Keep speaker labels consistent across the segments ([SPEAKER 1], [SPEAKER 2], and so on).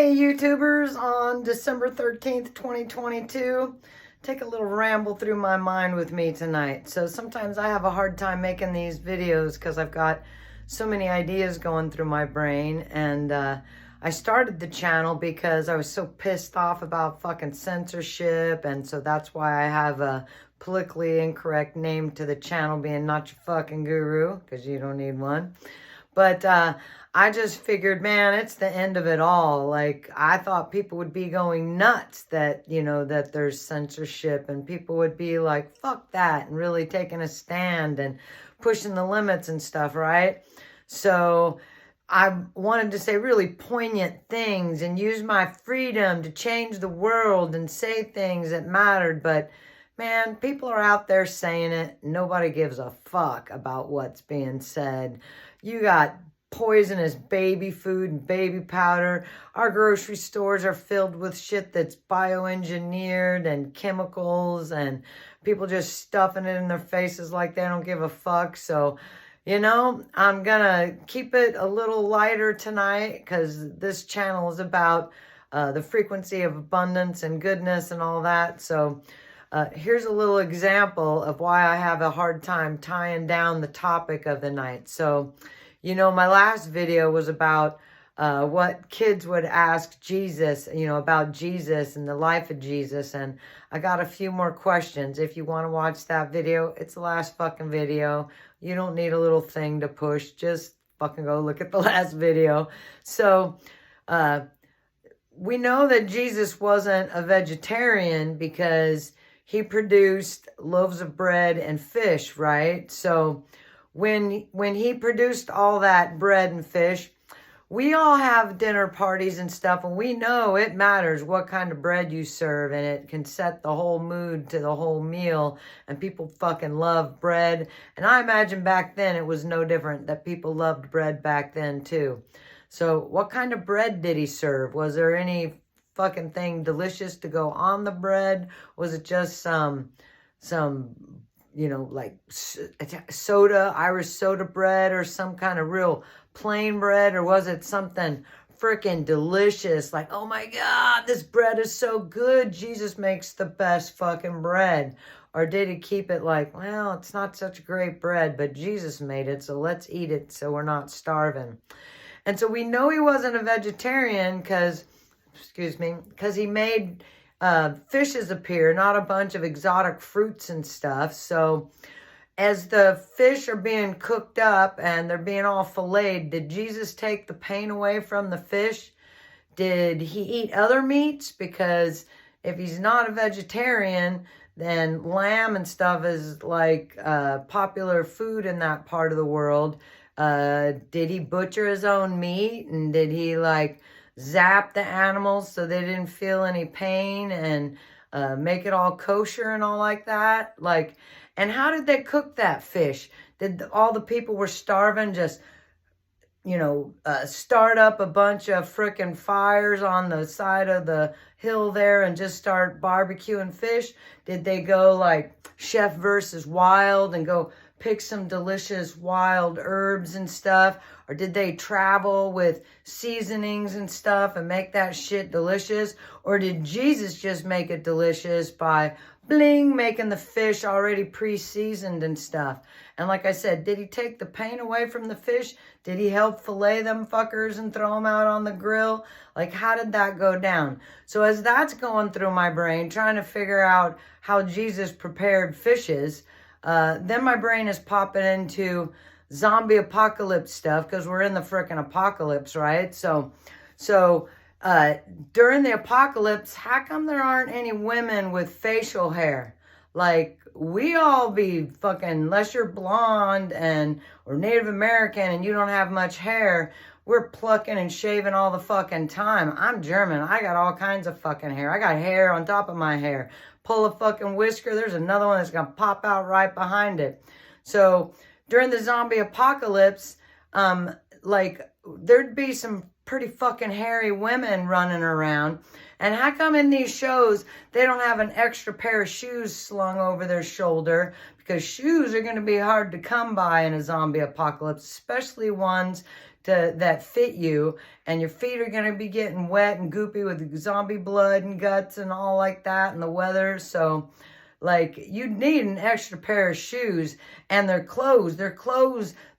[SPEAKER 1] Hey YouTubers, on December 13th, 2022, take a little ramble through my mind with me tonight. So sometimes I have a hard time making these videos because I've got so many ideas going through my brain. And I started the channel because I was so pissed off about fucking censorship. And so that's why I have a politically incorrect name to the channel, being Not Your Fucking Guru, because you don't need one. But I just figured, man, it's the end of it all. Like, I thought people would be going nuts that, that there's censorship, and people would be like, fuck that, and really taking a stand and pushing the limits and stuff, right? So I wanted to say really poignant things and use my freedom to change the world and say things that mattered. But man, people are out there saying it. Nobody gives a fuck about what's being said. You got poisonous baby food and baby powder. Our grocery stores are filled with shit that's bioengineered and chemicals, and people just stuffing it in their faces like they don't give a fuck. So, I'm gonna keep it a little lighter tonight because this channel is about the frequency of abundance and goodness and all that. So here's a little example of why I have a hard time tying down the topic of the night. So, my last video was about what kids would ask Jesus, about Jesus and the life of Jesus. And I got a few more questions. If you want to watch that video, it's the last fucking video. You don't need a little thing to push. Just fucking go look at the last video. So, we know that Jesus wasn't a vegetarian because he produced loaves of bread and fish, right? So when he produced all that bread and fish, we all have dinner parties and stuff, and we know it matters what kind of bread you serve, and it can set the whole mood to the whole meal, and people fucking love bread. And I imagine back then it was no different, that people loved bread back then too. So what kind of bread did he serve? Was there any fucking thing delicious to go on the bread? Was it just some like soda, Irish soda bread, or some kind of real plain bread? Or was it something freaking delicious, like, oh my God, this bread is so good, Jesus makes the best fucking bread? Or did he keep it like, well, it's not such a great bread, but Jesus made it, so let's eat it so we're not starving? And so we know he wasn't a vegetarian because he made fishes appear, not a bunch of exotic fruits and stuff. So as the fish are being cooked up and they're being all filleted, did Jesus take the pain away from the fish? Did he eat other meats? Because if he's not a vegetarian, then lamb and stuff is like popular food in that part of the world. Did he butcher his own meat, and did he like zap the animals so they didn't feel any pain, and make it all kosher and all like that? Like, and how did they cook that fish? Did all the people were starving just, start up a bunch of frickin' fires on the side of the hill there and just start barbecuing fish? Did they go like Chef versus Wild and go pick some delicious wild herbs and stuff? Or did they travel with seasonings and stuff and make that shit delicious? Or did Jesus just make it delicious by making the fish already pre-seasoned and stuff? And like I said, did he take the pain away from the fish? Did he help fillet them fuckers and throw them out on the grill? Like, how did that go down? So as that's going through my brain, trying to figure out how Jesus prepared fishes, then my brain is popping into zombie apocalypse stuff, because we're in the frickin' apocalypse, right? So during the apocalypse, how come there aren't any women with facial hair? Like, we all be fucking, unless you're blonde or Native American and you don't have much hair, we're plucking and shaving all the fucking time. I'm German. I got all kinds of fucking hair. I got hair on top of my hair. Pull a fucking whisker, there's another one that's gonna pop out right behind it. So during the zombie apocalypse, there'd be some pretty fucking hairy women running around. And how come in these shows they don't have an extra pair of shoes slung over their shoulder? Because shoes are going to be hard to come by in a zombie apocalypse, especially ones that fit you, and your feet are going to be getting wet and goopy with zombie blood and guts and all like that and the weather. So like, you need an extra pair of shoes, and their clothes,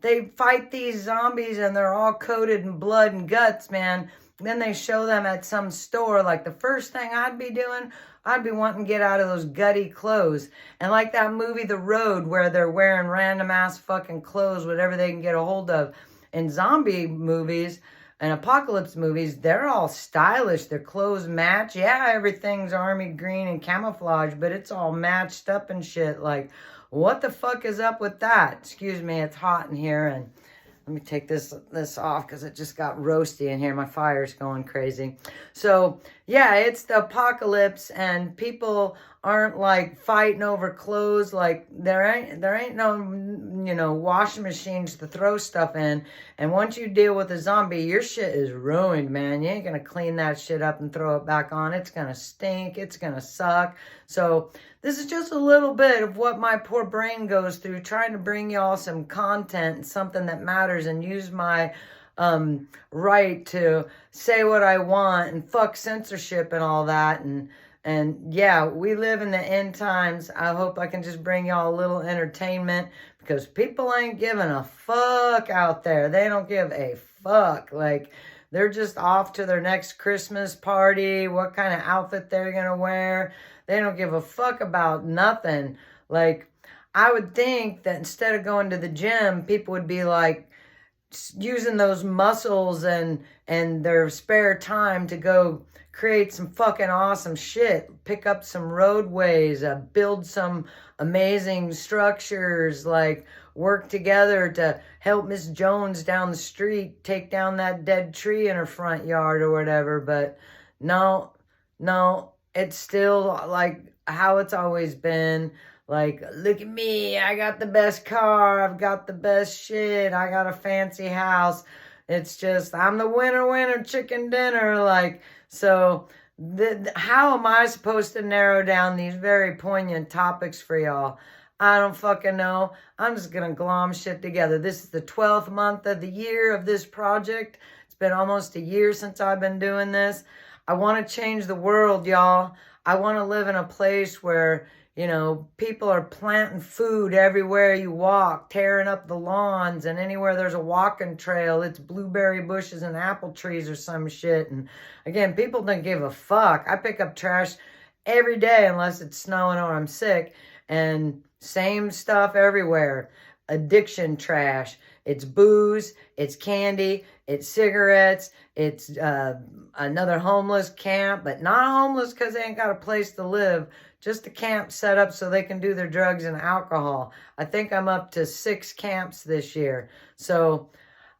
[SPEAKER 1] they fight these zombies and they're all coated in blood and guts, man. Then they show them at some store. Like, the first thing I'd be doing, I'd be wanting to get out of those gutty clothes. And like that movie, The Road, where they're wearing random ass fucking clothes, whatever they can get a hold of. In zombie movies and apocalypse movies, they're all stylish. Their clothes match. Yeah, everything's army green and camouflage, but it's all matched up and shit. Like, what the fuck is up with that? Excuse me, it's hot in here, and let me take this off because it just got roasty in here. My fire's going crazy. So, yeah, it's the apocalypse, and people aren't like fighting over clothes. Like, there ain't no, you know, washing machines to throw stuff in. And once you deal with a zombie, your shit is ruined, man. You ain't gonna clean that shit up and throw it back on. It's gonna stink. It's gonna suck. So this is just a little bit of what my poor brain goes through, trying to bring y'all some content, something that matters, and use my right to say what I want and fuck censorship and all that. And yeah, we live in the end times. I hope I can just bring y'all a little entertainment, because people ain't giving a fuck out there. They don't give a fuck. Like, they're just off to their next Christmas party, what kind of outfit they're gonna wear. They don't give a fuck about nothing. Like, I would think that instead of going to the gym, people would be like using those muscles and their spare time to go create some fucking awesome shit, pick up some roadways, build some amazing structures, like work together to help Miss Jones down the street take down that dead tree in her front yard or whatever. But no, it's still like how it's always been. Like, look at me, I got the best car, I've got the best shit, I got a fancy house. It's just, I'm the winner chicken dinner. Like, so how am I supposed to narrow down these very poignant topics for y'all? I don't fucking know. I'm just gonna glom shit together. This is the 12th month of the year of this project. It's been almost a year since I've been doing this. I want to change the world, y'all. I want to live in a place where, you know, people are planting food everywhere you walk, tearing up the lawns, and anywhere there's a walking trail, it's blueberry bushes and apple trees or some shit. And again, people don't give a fuck. I pick up trash every day unless it's snowing or I'm sick, and same stuff everywhere. Addiction trash. It's booze, it's candy, it's cigarettes, it's another homeless camp, but not homeless because they ain't got a place to live. Just a camp set up so they can do their drugs and alcohol. I think I'm up to 6 camps this year. So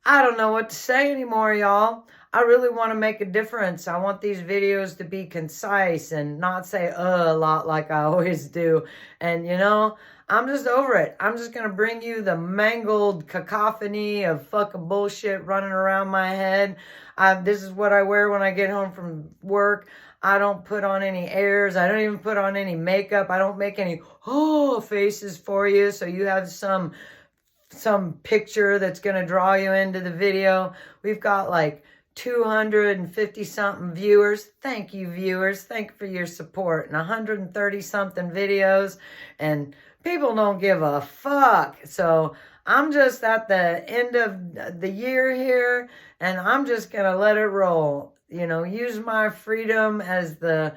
[SPEAKER 1] I don't know what to say anymore, y'all. I really want to make a difference. I want these videos to be concise and not say a lot like I always do. And, you know, I'm just over it. I'm just going to bring you the mangled cacophony of fucking bullshit running around my head. This is what I wear when I get home from work. I don't put on any airs. I don't even put on any makeup. I don't make any faces for you, so you have some picture that's going to draw you into the video. We've got like 250 something viewers. Thank you, viewers. Thank you for your support. And 130 something videos, and people don't give a fuck. So I'm just at the end of the year here, and I'm just going to let it roll. You know, use my freedom as the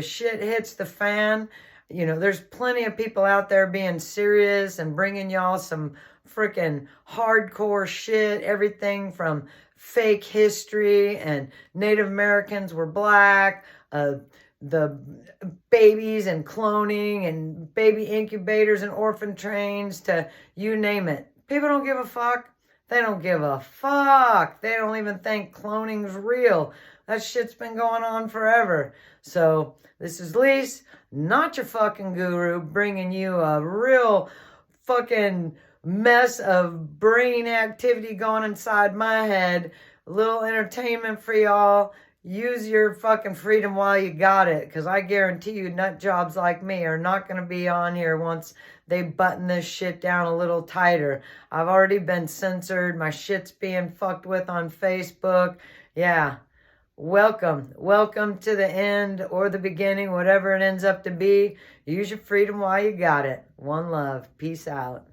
[SPEAKER 1] shit hits the fan. You know, there's plenty of people out there being serious and bringing y'all some freaking hardcore shit. Everything from fake history and Native Americans were black, the babies and cloning and baby incubators and orphan trains, to you name it. People don't give a fuck. They don't give a fuck. They don't even think cloning's real. That shit's been going on forever. So this is Lise, not your fucking guru, bringing you a real fucking mess of brain activity going inside my head. A little entertainment for y'all. use your fucking freedom while you got it, because I guarantee you nut jobs like me are not going to be on here once they button this shit down a little tighter. I've already been censored. My shit's being fucked with on Facebook. Yeah. Welcome. Welcome to the end or the beginning, whatever it ends up to be. Use your freedom while you got it. One love. Peace out.